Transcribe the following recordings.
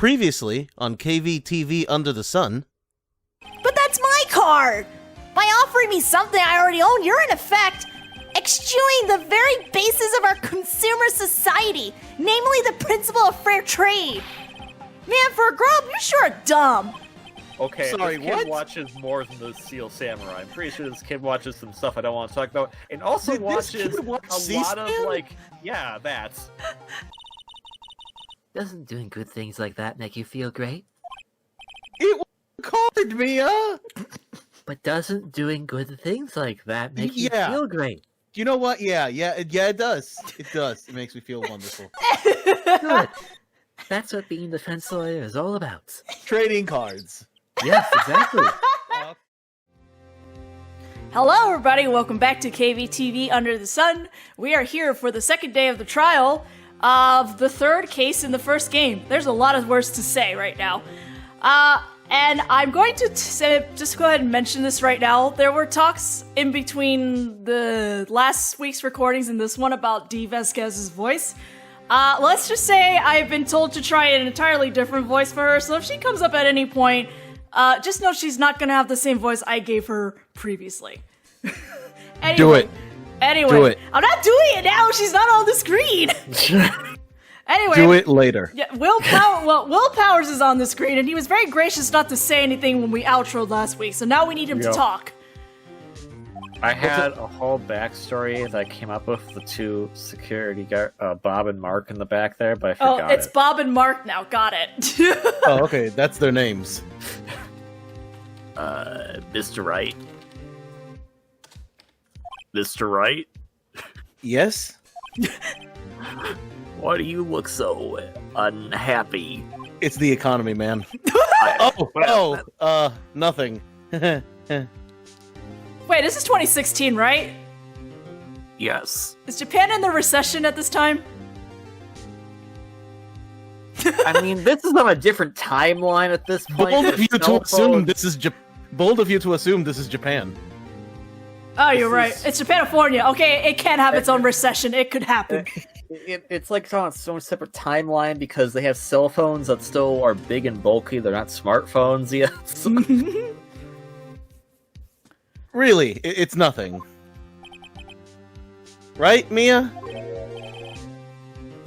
Previously on KVTV Under the Sun. But that's my card! By offering me something I already own, you're in effect eschewing the very basis of our consumer society, namely the principle of fair trade. Man, for a grub, you're sure dumb. Okay, Sorry, this kid what? watches more than the Seal Samurai. I'm pretty sure this kid watches some stuff I don't want to talk about, and also Did this watches kid watch a lot C-SPAN? of, like, yeah, that. Doesn't doing good things like that make you feel great? It was a card, Mia! But doesn't doing good things like that make you Yeah. feel great? You know what? Yeah, it does. It does. It makes me feel wonderful. Good. That's what being a defense lawyer is all about. Trading cards. Yes, exactly. Hello, everybody. Welcome back to KVTV Under the Sun. We are here for the second day of the trial of the third case in the first game. There's a lot of words to say right now. And I'm going to just go ahead and mention this right now. There were talks in between the last week's recordings and this one about Dee Vasquez's voice. Let's just say I've been told to try an entirely different voice for her, so if she comes up at any point, just know she's not gonna have the same voice I gave her previously. Anyway, Do it. Anyway, Do it. I'm not doing it now. She's not on the screen. Anyway, Do it later. yeah, Will Powers is on the screen, and he was very gracious not to say anything when we outroed last week. So now we need him to Yep. talk. I had a whole backstory that I came up with the two security guard, Bob and Mark in the back there, but I Oh, forgot it's it. Bob and Mark now. Got it. Oh, okay. That's their names. Mr. Wright. Mr. Wright? Yes? Why do you look so unhappy? It's the economy, man. Nothing. Wait, this is 2016, right? Yes. Is Japan in the recession at this time? I mean, this is on a different timeline at this point. Bold of you There's to cell assume phones. this is Bold of you to assume this is Japan. Oh, you're This right. is- It's Japanifornia. Okay, it can have its own recession. It could happen. It's like it's on its own separate timeline because they have cell phones that still are big and bulky. They're not smartphones yet. Really, it's nothing. Right, Mia?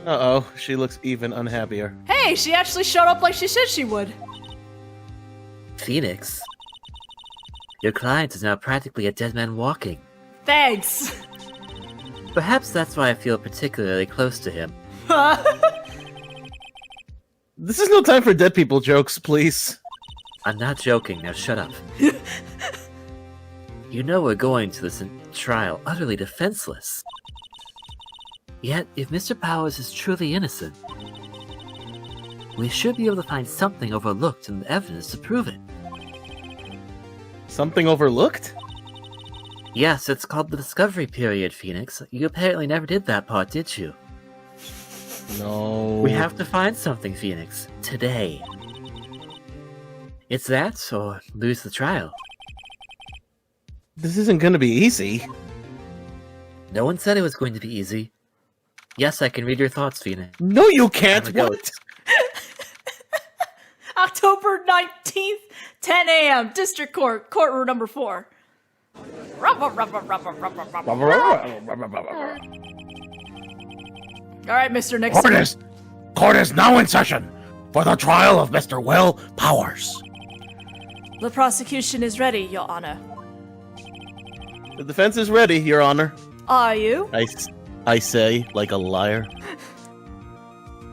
Uh-oh, she looks even unhappier. Hey, she actually showed up like she said she would. Phoenix, your client is now practically a dead man walking. Thanks. Perhaps that's why I feel particularly close to him. This is no time for dead people jokes, please. I'm not joking, now shut up. You know we're going to this trial utterly defenseless. Yet, if Mr. Powers is truly innocent, we should be able to find something overlooked in the evidence to prove it. Something overlooked? Yes, it's called the discovery period, Phoenix. You apparently never did that part, did you? No. We have to find something, Phoenix. Today. It's that, or lose the trial. This isn't gonna be easy. No one said it was going to be easy. Yes, I can read your thoughts, Phoenix. No, you can't. I'm a What? October 19th, 10 a.m., District Court, courtroom number 4. Alright, Mr. Nixon. Court is now in session for the trial of Mr. Will Powers. The prosecution is ready, Your Honor. The defense is ready, Your Honor. Are you? I say, like a liar.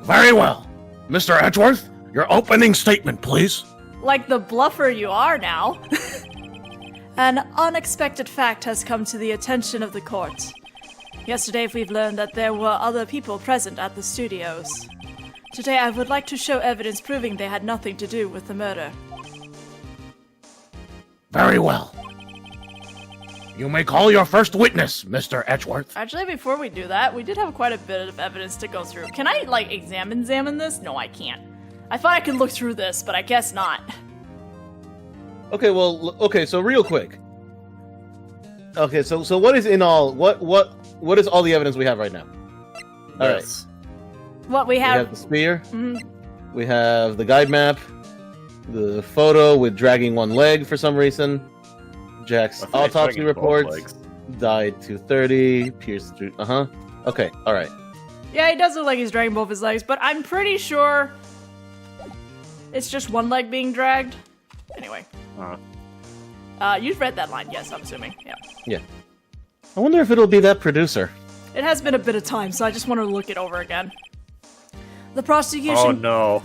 Very well. Mr. Edgeworth, your opening statement, please. Like the bluffer you are now. An unexpected fact has come to the attention of the court. Yesterday we've learned that there were other people present at the studios. Today I would like to show evidence proving they had nothing to do with the murder. Very well. You may call your first witness, Mr. Edgeworth. Actually, before we do that, we did have quite a bit of evidence to go through. Can I, like, examine this? No, I can't. I thought I could look through this, but I guess not. Okay, well, so real quick. Okay, so what is in all, what is all the evidence we have right now? All right. Yes. What we We have... have the spear. We have the guide map, the photo with dragging one leg for some reason. Jack's autopsy reports. Died 2:30. Pierced through. Okay. All right. Yeah, he does look like he's dragging both his legs, but I'm pretty sure it's just one leg being dragged. Anyway. You've read that line, yes, I'm assuming. Yeah. Yeah. I wonder if it'll be that producer. It has been a bit of time, so I just wanted to look it over again. The prosecution... Oh, no.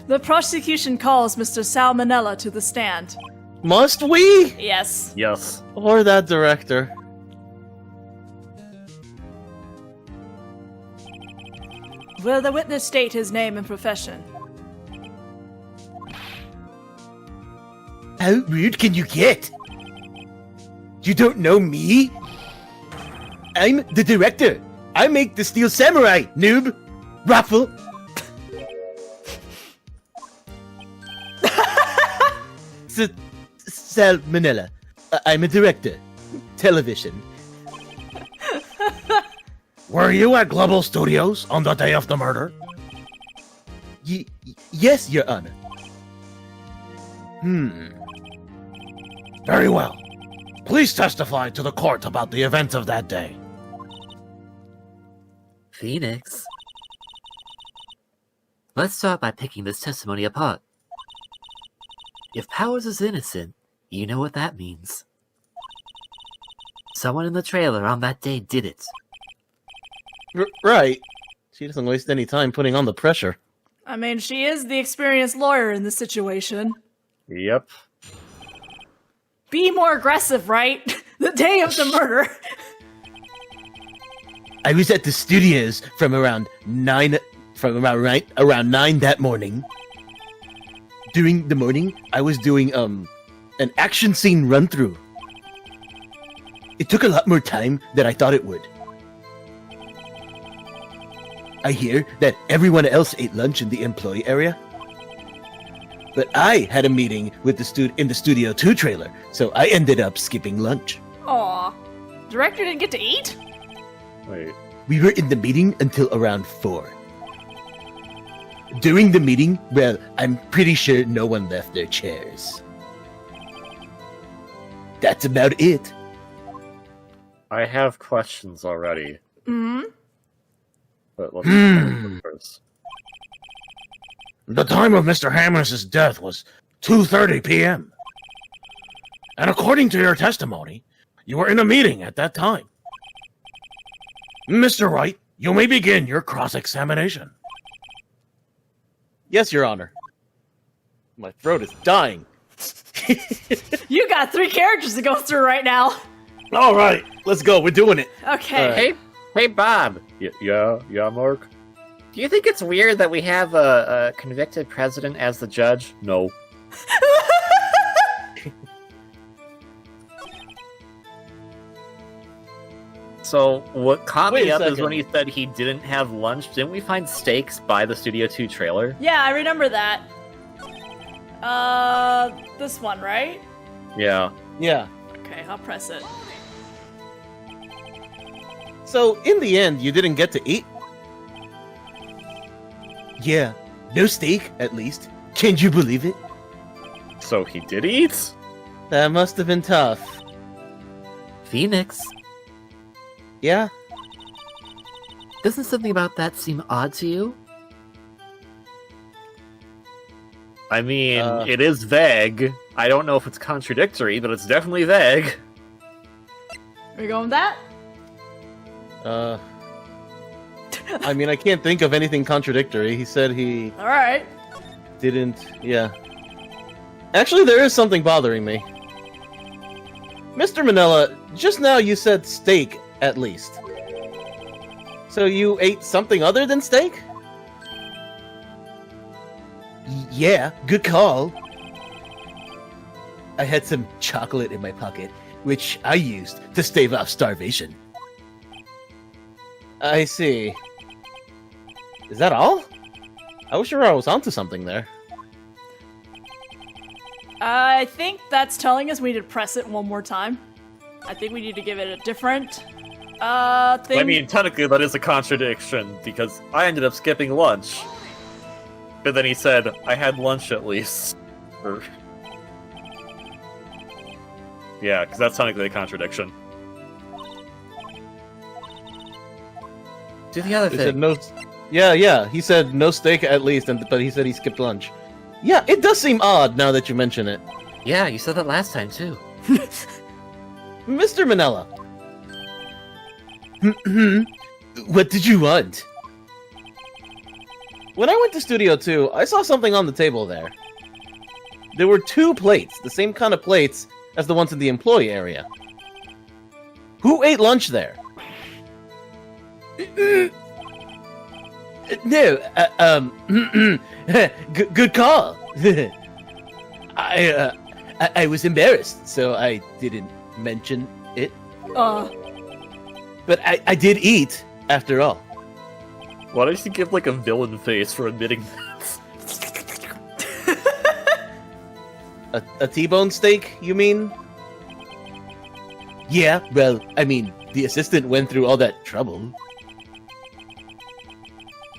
The prosecution calls Mr. Salmonella to the stand. Must we? Yes. Yes. Or that director. Will the witness state his name and profession? How rude can you get? You don't know me? I'm the director. I make the Steel Samurai, noob. Raffle. Salmonella. I'm a director. Television. Were you at Global Studios on the day of the murder? Yes, Your Honor. Very well. Please testify to the court about the events of that day. Phoenix. Let's start by picking this testimony apart. If Powers is innocent, you know what that means. Someone in the trailer on that day did it. Right. She doesn't waste any time putting on the pressure. I mean, she is the experienced lawyer in this situation. Yep. Be more aggressive, right? The day of the murder. I was at the studios from around 9 that morning. During the morning, I was doing an action scene run through. It took a lot more time than I thought it would. I hear that everyone else ate lunch in the employee area. But I had a meeting with in the Studio 2 trailer, so I ended up skipping lunch. Aw. Director didn't get to eat? Wait. We were in the meeting until around 4. During the meeting, well, I'm pretty sure no one left their chairs. That's about it. I have questions already. But let's first. The time of Mr. Hammer's death was 2:30 p.m. And according to your testimony, you were in a meeting at that time. Mr. Wright, you may begin your cross-examination. Yes, Your Honor. My throat is dying. You got 3 characters to go through right now. All right, let's go. We're doing it. Okay. Hey, Bob. Yeah, Mark. Do you think it's weird that we have a convicted president as the judge? No. So, what caught Wait me a up is second. when he said he didn't have lunch. Didn't we find steaks by the Studio 2 trailer? Yeah, I remember that. This one, right? Yeah. Yeah. Okay, I'll press it. So, in the end, you didn't get to eat? Yeah, no steak, at least. Can you believe it? So he did eat? That must have been tough. Phoenix. Yeah? Doesn't something about that seem odd to you? I mean, it is vague. I don't know if it's contradictory, but it's definitely vague. Are we going with that? I mean, I can't think of anything contradictory. He said he Alright. didn't... Yeah. Actually, there is something bothering me. Mr. Manila, just now you said steak, at least. So you ate something other than steak? Yeah, good call. I had some chocolate in my pocket, which I used to stave off starvation. I see. Is that all? I was sure I was onto something there. I think that's telling us we need to press it one more time. I think we need to give it a different, thing. I mean, technically that is a contradiction, because I ended up skipping lunch. But then he said, I had lunch at least. Or... Yeah, because that's technically a contradiction. Do the other He thing. said no. Yeah. He said no steak at least, but he said he skipped lunch. Yeah, it does seem odd now that you mention it. Yeah, you said that last time too. Mr. Manella. What did you want? When I went to Studio 2, I saw something on the table there. There were 2 plates, the same kind of plates as the ones in the employee area. Who ate lunch there? No, good call. I was embarrassed, so I didn't mention it. But I did eat, after all. Why don't you give like a villain face for admitting that? A T-bone steak, you mean? Yeah, well, I mean, the assistant went through all that trouble.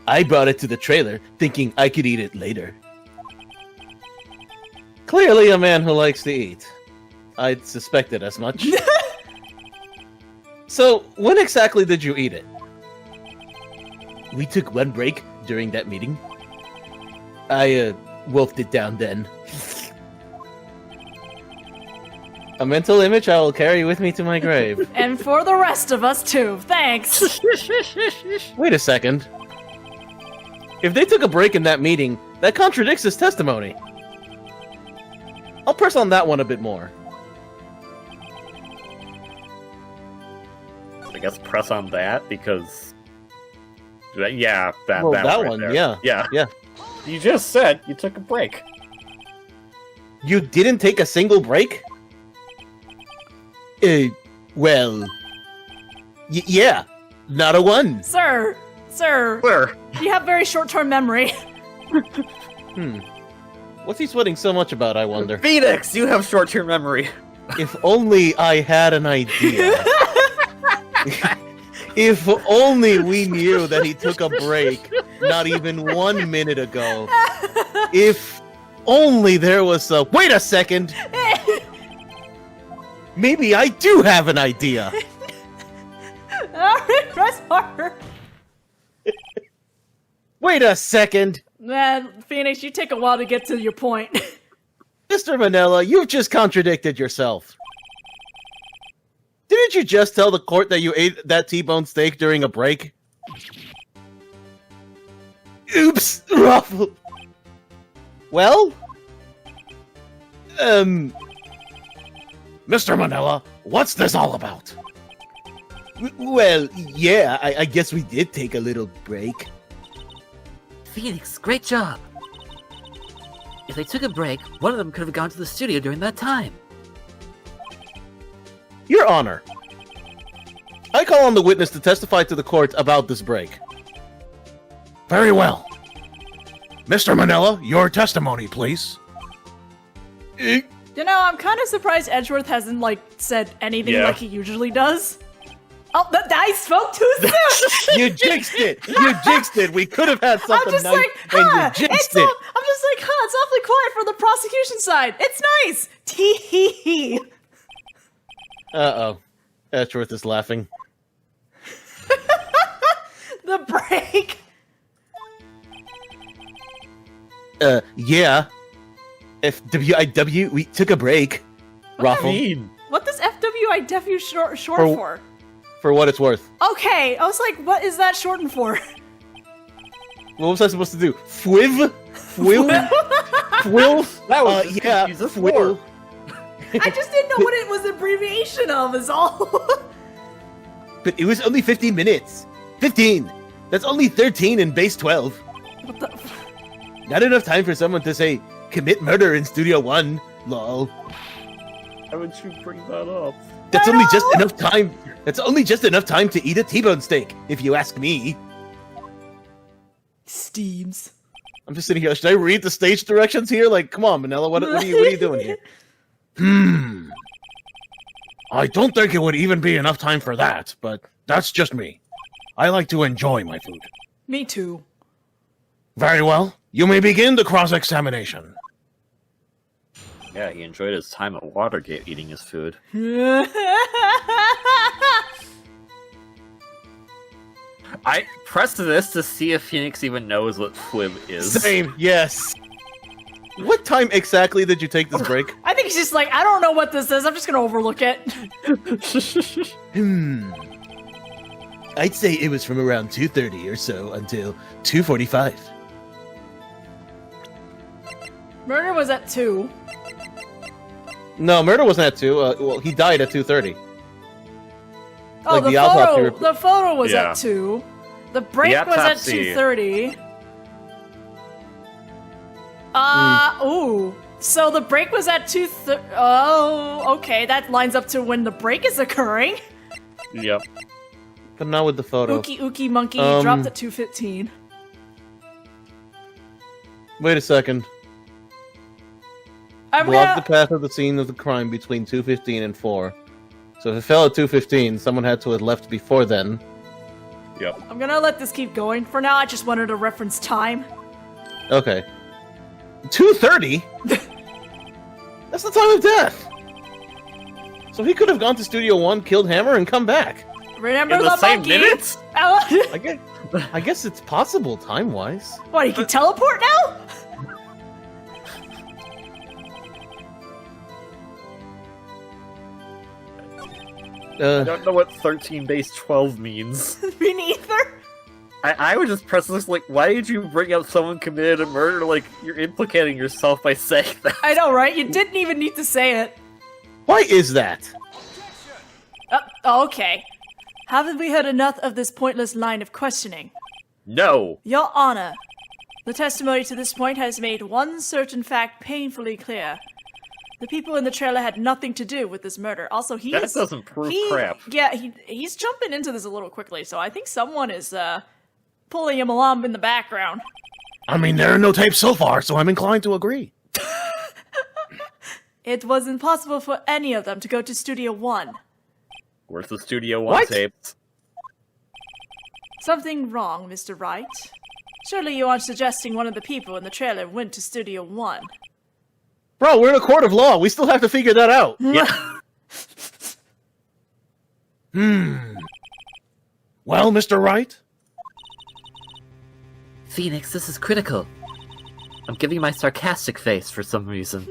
I brought it to the trailer, thinking I could eat it later. Clearly a man who likes to eat. I'd suspected as much. So, when exactly did you eat it? We took one break during that meeting. I wolfed it down then. A mental image I will carry with me to my grave. And for the rest of us, too. Thanks. Wait a second. If they took a break in that meeting, that contradicts his testimony. I'll press on that one a bit more. I guess press on that because... Yeah, that Well, that right one, there. yeah. Yeah. Yeah. You just said you took a break. You didn't take a single break? Well... yeah, not a one. Sir, Where? you have very short-term memory. What's he sweating so much about, I wonder? Phoenix, you have short-term memory. If only I had an idea. If only we knew that he took a break not even 1 minute ago. If only there was a... Wait a second! Maybe I do have an idea! Alright, press harder. Wait a second! Man, Phoenix, you take a while to get to your point. Mr. Manella, you've just contradicted yourself. Didn't you just tell the court that you ate that T-bone steak during a break? Oops, Ruffle. Well? Mr. Manila, what's this all about? Well, yeah, I guess we did take a little break. Phoenix, great job. If they took a break, one of them could have gone to the studio during that time. Your Honor, I call on the witness to testify to the court about this break. Very well. Mr. Manila, your testimony, please. You know, I'm kind of surprised Edgeworth hasn't, said anything Yeah. like he usually does. Oh, the dice spoke too soon! You jinxed it! You jinxed it! We could have had I'm something just nice, like, and you huh, jinxed it! I'm just like, huh, it's awfully quiet for the prosecution side. It's nice! Tee hee hee. Uh-oh. Edgeworth is laughing. The break. Yeah. FWIW, we took a break. Raffle, What does FWIW short for? for what it's worth. Okay, I was like, what is that shortened for? What was I supposed to do? Fwiv? Fwill? Fwill? That was just yeah, confused as Fwill. I just didn't know what it was abbreviation of, is all. But it was only 15 minutes. 15! That's only 13 in base 12. What the? Not enough time for someone to say, commit murder in Studio 1. Lol. Why would you bring that up? That's only just enough time. That's only just enough time to eat a T-bone steak, if you ask me. Steams. I'm just sitting here. Should I read the stage directions here? Like, come on, Manila. What are you doing here? I don't think it would even be enough time for that, but that's just me. I like to enjoy my food. Me too. Very well. You may begin the cross-examination. Yeah, he enjoyed his time at Watergate eating his food. I pressed this to see if Phoenix even knows what FLIB is. Same, yes. What time exactly did you take this break? I think he's just like, I don't know what this is. I'm just gonna overlook it. I'd say it was from around 2:30 or so until 2:45. Murder was at 2. No, murder wasn't at 2. Well, he died at 2:30. Oh, Like the the autopsy photo. report. The photo was Yeah. at 2. The break The was at autopsy. 2:30. Ooh. So the break was at 2:30. Oh, okay. That lines up to when the break is occurring. Yep. But not with the photo. Ookie Ookie Monkey dropped at 2:15. Wait a second. I'm Block gonna. the path of the scene of the crime between 2:15 and 4. So if it fell at 2:15, someone had to have left before then. Yep. I'm gonna let this keep going for now. I just wanted to reference time. Okay. 2:30? That's the time of death! So he could have gone to Studio 1, killed Hammer, and come back. Remember In the same monkey? minutes? I guess it's possible, time-wise. What, he can teleport now? I don't know what 13 base 12 means. Me neither. I would just press this like, why did you bring up someone committed a murder? Like, you're implicating yourself by saying that. I know, right? You didn't even need to say it. Why is that? Okay. Haven't we heard enough of this pointless line of questioning? No. Your Honor, the testimony to this point has made one certain fact painfully clear. The people in the trailer had nothing to do with this murder. Also, That doesn't prove crap. Yeah, he's jumping into this a little quickly, so I think someone is pulling him along in the background. I mean, there are no tapes so far, so I'm inclined to agree. It was impossible for any of them to go to Studio 1. Where's the Studio 1 What? tapes? Something wrong, Mr. Wright. Surely you aren't suggesting one of the people in the trailer went to Studio 1. Bro, we're in a court of law. We still have to figure that out. Yeah. Well, Mr. Wright? Phoenix, this is critical. I'm giving my sarcastic face for some reason.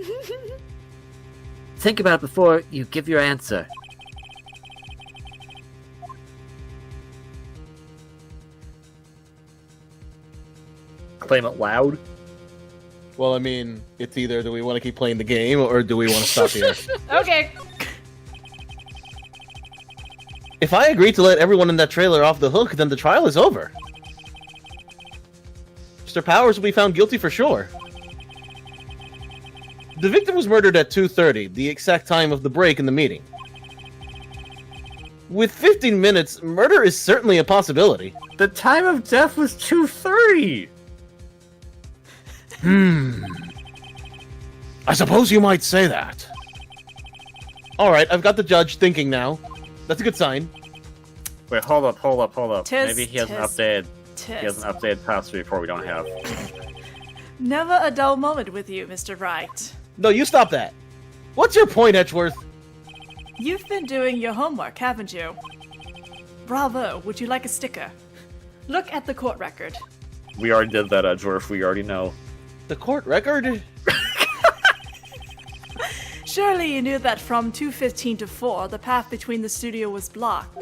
Think about it before you give your answer. Claim it loud. Well, I mean, it's either do we want to keep playing the game or do we want to stop here? Okay. If I agree to let everyone in that trailer off the hook, then the trial is over. Mr. Powers will be found guilty for sure. The victim was murdered at 2:30, the exact time of the break in the meeting. With 15 minutes, murder is certainly a possibility. The time of death was 2:30. I suppose you might say that. Alright, I've got the judge thinking now. That's a good sign. Wait, hold up. Tis, Maybe he hasn't tis, updated. tis. He hasn't updated past report we don't have. Never a dull moment with you, Mr. Wright. No, you stop that. What's your point, Edgeworth? You've been doing your homework, haven't you? Bravo, would you like a sticker? Look at the court record. We already did that, Edgeworth. We already know. The court record? Surely you knew that from 2:15 to 4, the path between the studio was blocked.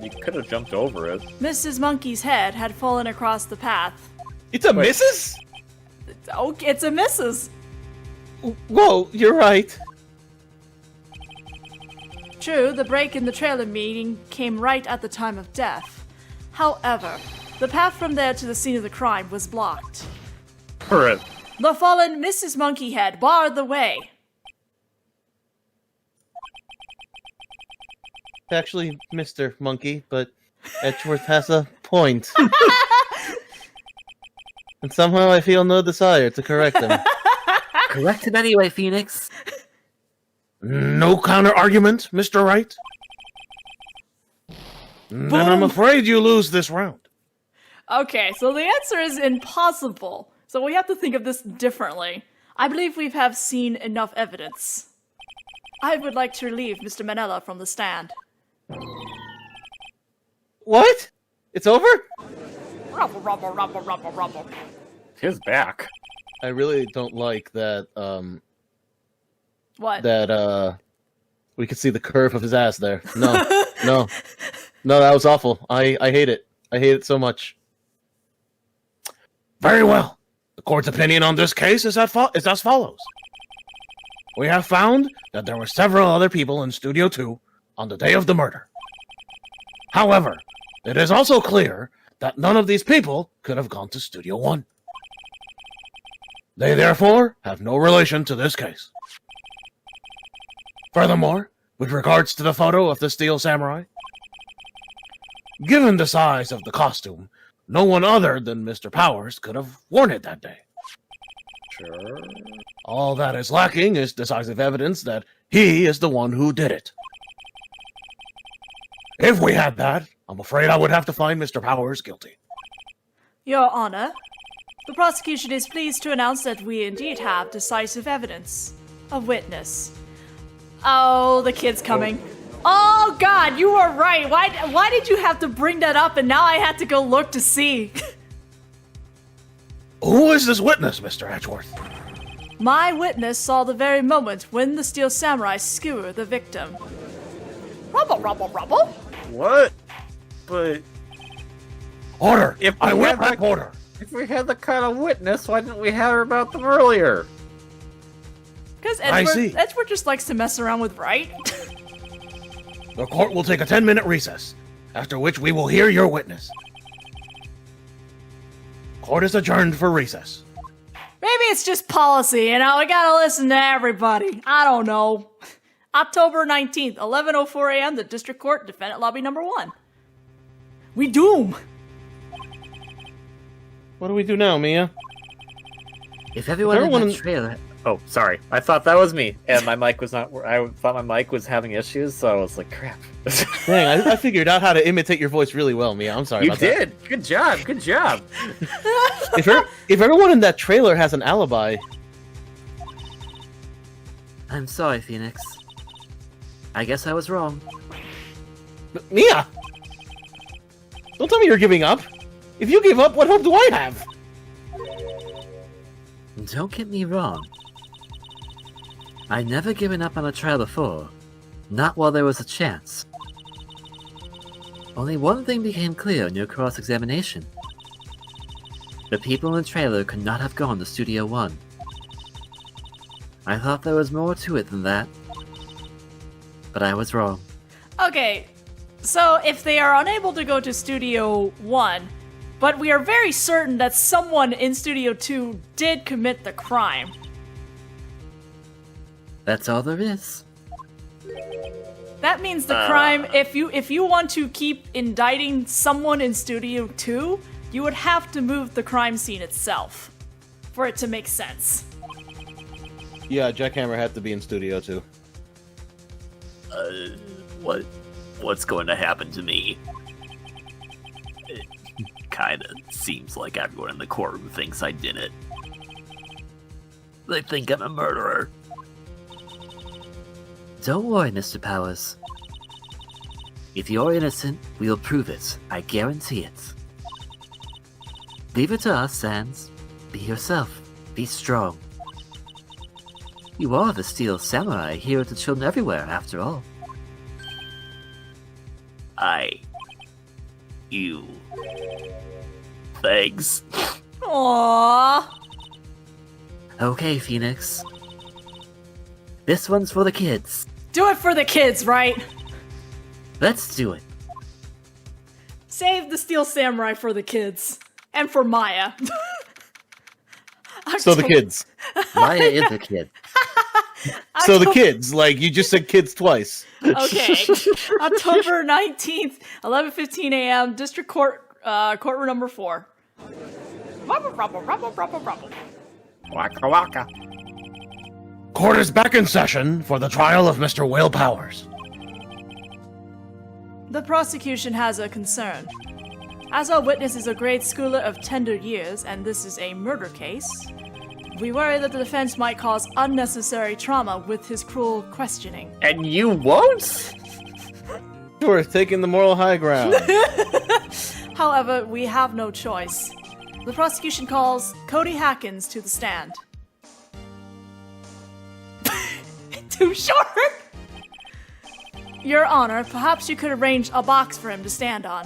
You could have jumped over it. Mrs. Monkey's head had fallen across the path. It's a Wait. missus? Oh, it's a missus. Whoa, you're right. True, the break in the trailer meeting came right at the time of death. However, the path from there to the scene of the crime was blocked. Correct. The fallen Mrs. Monkeyhead barred the way. Actually, Mr. Monkey, but Edgeworth has a point. And somehow I feel no desire to correct him. Correct him anyway, Phoenix. No counter-argument, Mr. Wright? Then I'm afraid you lose this round. Okay, so the answer is impossible. So we have to think of this differently. I believe we have seen enough evidence. I would like to relieve Mr. Manella from the stand. What? It's over? Rumble, rumble, rumble, rumble, rumble. His back. I really don't like that, What? that, we could see the curve of his ass there. No, no. No, that was awful. I hate it. I hate it so much. Very well. The court's opinion on this case is as follows. We have found that there were several other people in Studio 2 on the day of the murder. However, it is also clear that none of these people could have gone to Studio 1. They therefore have no relation to this case. Furthermore, with regards to the photo of the Steel Samurai, given the size of the costume, no one other than Mr. Powers could have worn it that day. Sure. All that is lacking is decisive evidence that he is the one who did it. If we had that, I'm afraid I would have to find Mr. Powers guilty. Your Honor, the prosecution is pleased to announce that we indeed have decisive evidence. A witness. Oh, the kid's coming. Oh, God, you were right. Why did you have to bring that up and now I had to go look to see? Who is this witness, Mr. Edgeworth? My witness saw the very moment when the Steel Samurai skewered the victim. Rubble, rubble, rubble. What? But Order! If I we will had have that- order! if we had the kind of witness, why didn't we hear about them earlier? Because I see. Edward just likes to mess around with Wright. The court will take a 10-minute recess, after which we will hear your witness. Court is adjourned for recess. Maybe it's just policy, you know? We gotta listen to everybody. I don't know. October 19th, 11:04 a.m., the District Court, Defendant Lobby number 1. We doom! What do we do now, Mia? If everyone in everyone that in- trailer... Oh, sorry. I thought that was me, and my mic was not. I thought my mic was having issues, so I was like, "Crap." Dang, I figured out how to imitate your voice really well, Mia. I'm sorry You about that. did. Good job. Good job. If everyone in that trailer has an alibi, I'm sorry, Phoenix. I guess I was wrong. Mia! Don't tell me you're giving up. If you give up, what hope do I have? Don't get me wrong. I'd never given up on a trial before. Not while there was a chance. Only one thing became clear in your cross-examination. The people in the trailer could not have gone to Studio 1. I thought there was more to it than that. But I was wrong. Okay, so if they are unable to go to Studio 1, but we are very certain that someone in Studio 2 did commit the crime. That's all there is. That means the crime, if you want to keep indicting someone in Studio 2, you would have to move the crime scene itself for it to make sense. Yeah, Jackhammer had to be in Studio 2. What's going to happen to me? It kinda seems like everyone in the courtroom thinks I did it. They think I'm a murderer. Don't worry, Mr. Powers. If you're innocent, we'll prove it. I guarantee it. Leave it to us, and be yourself. Be strong. You are the Steel Samurai, hero to children everywhere, after all. You. Thanks. Aww. Okay, Phoenix. This one's for the kids. Do it for the kids, right? Let's do it. Save the Steel Samurai for the kids. And for Maya. So the kids. Maya is a kid. So the kids. Like, you just said kids twice. Okay. October 19th, 11:15 a.m., District Court, courtroom number 4. Rubble, rubble, rubble, rubble, rubble. Waka waka. Court is back in session for the trial of Mr. Will Powers. The prosecution has a concern. As our witness is a grade schooler of tender years, and this is a murder case, we worry that the defense might cause unnecessary trauma with his cruel questioning. And you won't? Sure, taking the moral high ground. However, we have no choice. The prosecution calls Cody Hackins to the stand. Too short! Your Honor, perhaps you could arrange a box for him to stand on.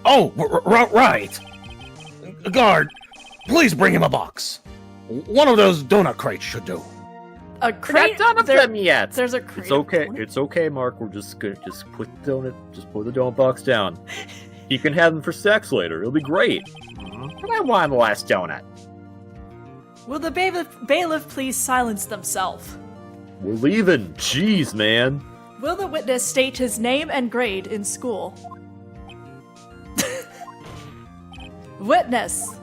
Oh, right. Guard, please bring him a box. One of those donut crates should do. A We're crate? not done with them yet. There's a crate. It's okay. It's okay, Mark. We're just gonna put the donut box down. You can have them for sex later. It'll be great. But I want the last donut. Will the bailiff please silence themselves? We're leaving. Jeez, man. Will the witness state his name and grade in school? Witness.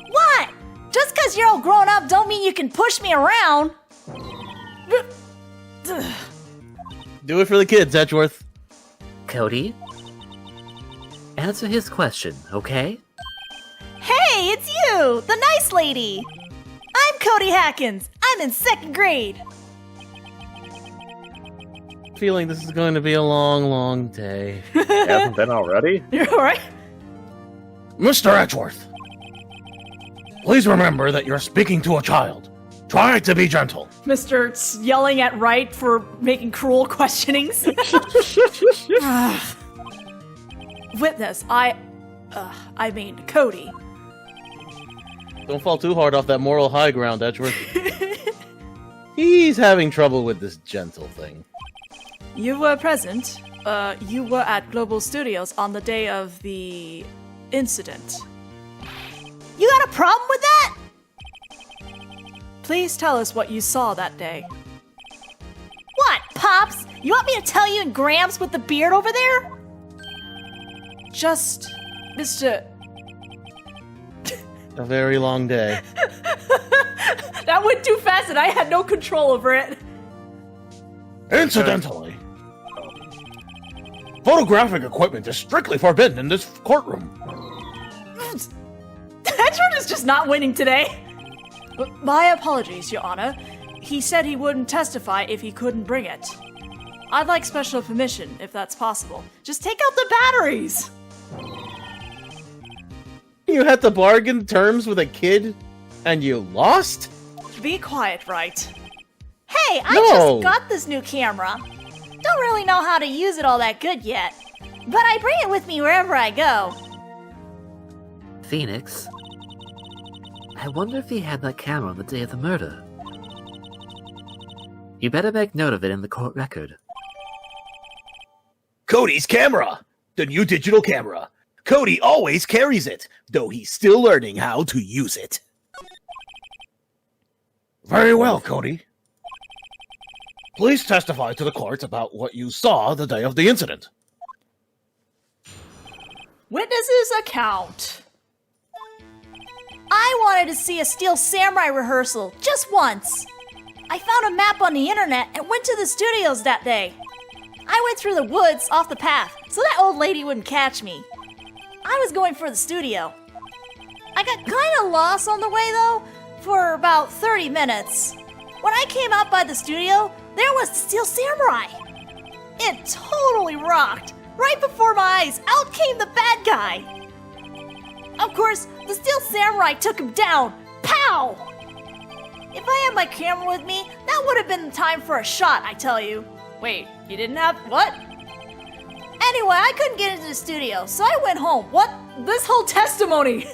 What? Just because you're all grown up don't mean you can push me around. Do it for the kids, Edgeworth. Cody? Answer his question, okay? Hey, it's you, the nice lady. I'm Cody Hackins. I'm in 2nd grade. Feeling this is going to be a long, long day. Hasn't been already? You're alright? Mr. Edgeworth, please remember that you're speaking to a child. Try to be gentle. Mr. Yelling at Wright for making cruel questionings. Witness, I mean, Cody. Don't fall too hard off that moral high ground, Edgeworth. He's having trouble with this gentle thing. You were present. You were at Global Studios on the day of the incident. You got a problem with that? Please tell us what you saw that day. What, Pops? You want me to tell you in Grams with the beard over there? Just, Mr. A very long day. That went too fast and I had no control over it. Incidentally, photographic equipment is strictly forbidden in this courtroom. Edgeworth is just not winning today. But my apologies, Your Honor. He said he wouldn't testify if he couldn't bring it. I'd like special permission, if that's possible. Just take out the batteries! You had to bargain terms with a kid, and you lost? Be quiet, Wright. Hey, I No. just got this new camera. Don't really know how to use it all that good yet. But I bring it with me wherever I go. Phoenix? I wonder if he had that camera on the day of the murder. You better make note of it in the court record. Cody's camera! The new digital camera. Cody always carries it, though he's still learning how to use it. Very well, Cody. Please testify to the court about what you saw the day of the incident. Witness's account. I wanted to see a Steel Samurai rehearsal, just once. I found a map on the internet and went to the studios that day. I went through the woods off the path, so that old lady wouldn't catch me. I was going for the studio. I got kinda lost on the way though, for about 30 minutes. When I came out by the studio, there was the Steel Samurai. It totally rocked. Right before my eyes, out came the bad guy. Of course, the Steel Samurai took him down. Pow! If I had my camera with me, that would have been the time for a shot, I tell you. Wait, you didn't have what? Anyway, I couldn't get into the studio, so I went home. What? This whole testimony.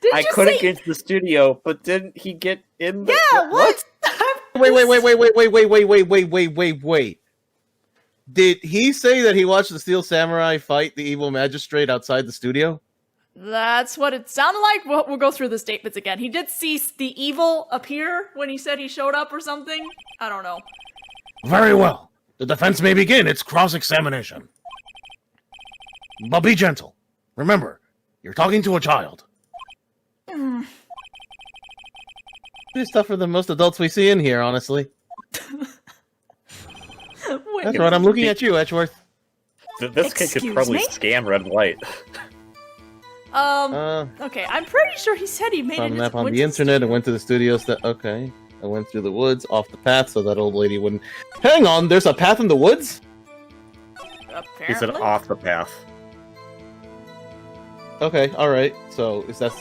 Did I you couldn't say? get into the studio, but didn't he get in the... Yeah, what? Wait. Did he say that he watched the Steel Samurai fight the evil magistrate outside the studio? That's what it sounded like. We'll go through the statements again. He did see the evil appear when he said he showed up or something. I don't know. Very well. The defense may begin its cross-examination. But be gentle. Remember, you're talking to a child. He's tougher than most adults we see in here, honestly. Wait, That's right, I'm looking at you, Edgeworth. This kid could probably scan red light. Okay, I'm pretty sure he said he made Found it. a map on the internet and went to the studios. Okay. I went through the woods, off the path, so that old lady wouldn't... Hang on, there's a path in the woods? Apparently. He said off the path. Okay, alright. So, is that...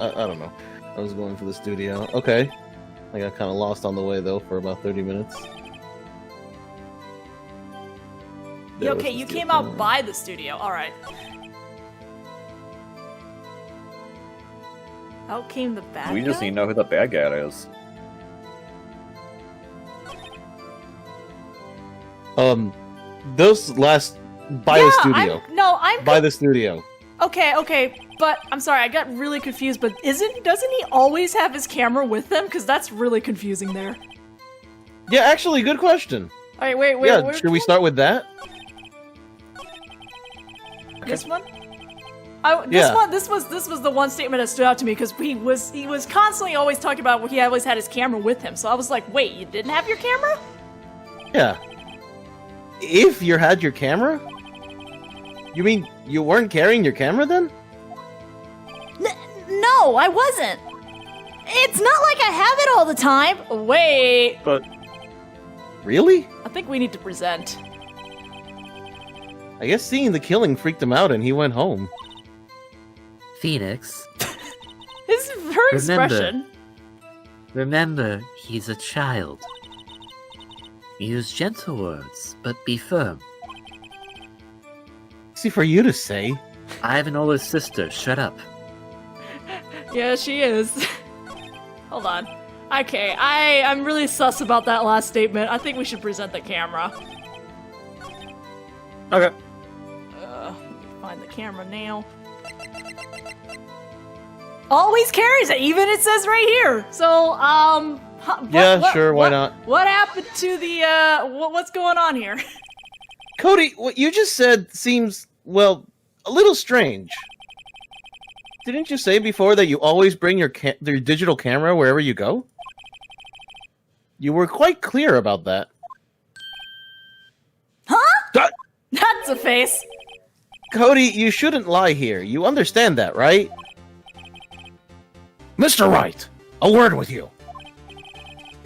I don't know. I was going for the studio. Okay. I got kind of lost on the way, though, for about 30 minutes. Okay, you came out by the studio. Alright. Out came the bad guy? We just need to know who the bad guy is. Those last... By the studio. I'm... By the studio. Okay, but I'm sorry, I got really confused, but doesn't he always have his camera with him? Because that's really confusing there. Yeah, actually, good question. Alright, wait. Yeah, should we start with that? This one? This was the one statement that stood out to me because he was constantly always talking about he always had his camera with him. So I was like, wait, you didn't have your camera? Yeah. If you had your camera? You mean you weren't carrying your camera then? No, I wasn't. It's not like I have it all the time. Wait. But... Really? I think we need to present. I guess seeing the killing freaked him out and he went home. Phoenix, Her expression. remember, he's a child. Use gentle words, but be firm. Easy for you to say. I have an older sister, shut up. Yeah, she is. Hold on. Okay, I'm really sus about that last statement. I think we should present the camera. Okay. Let me find the camera now. Always carries it, even it says right here. So, Sure, why not? What happened to the, what's going on here? Cody, what you just said seems, well, a little strange. Didn't you say before that you always bring your digital camera wherever you go? You were quite clear about that. Huh? That's a face. Cody, you shouldn't lie here. You understand that, right? Mr. Wright, a word with you.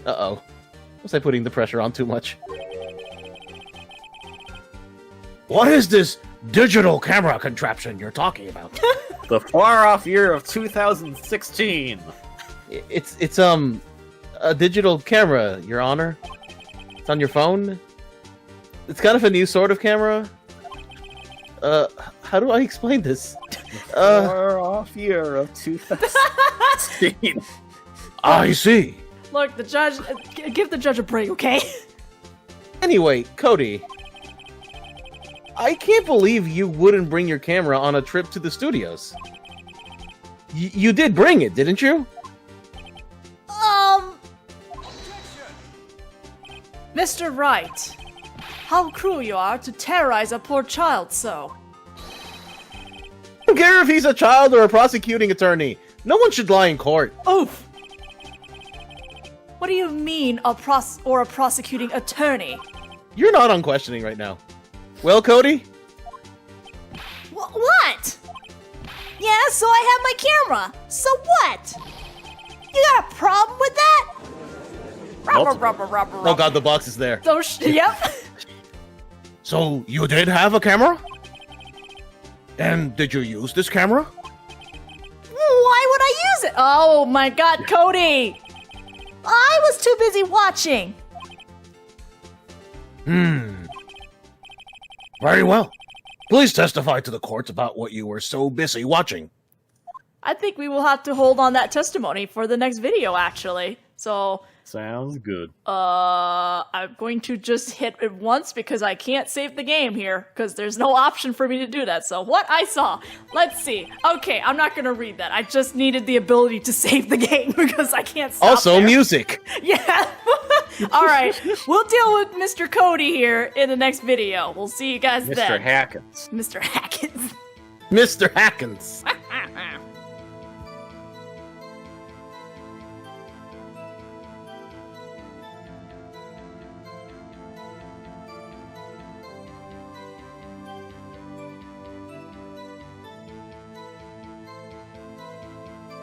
Uh-oh. Was I putting the pressure on too much? What is this digital camera contraption you're talking about? The far-off year of 2016. It's a digital camera, Your Honor. It's on your phone. It's kind of a new sort of camera. How do I explain this? Far-off year of 2016. I see. Look, the judge, give the judge a break, okay? Anyway, Cody. I can't believe you wouldn't bring your camera on a trip to the studios. You did bring it, didn't you? Mr. Wright, how cruel you are to terrorize a poor child so. I don't care if he's a child or a prosecuting attorney. No one should lie in court. Oof! What do you mean, a prosecuting attorney? You're not on questioning right now. Well, Cody? What? Yeah, so I have my camera. So what? You got a problem with that? Oh god, the box is there. Yep. So, you did have a camera? And did you use this camera? Why would I use it? Oh my god, Cody! I was too busy watching. Very well. Please testify to the court about what you were so busy watching. I think we will have to hold on that testimony for the next video, actually. So, Sounds good. I'm going to just hit it once because I can't save the game here because there's no option for me to do that. So what I saw, let's see. Okay, I'm not going to read that. I just needed the ability to save the game because I can't stop Also, there. music. Yeah. All right. We'll deal with Mr. Cody here in the next video. We'll see you guys then. Mr. Hackins. Mr. Hackins. Mr. Hackins.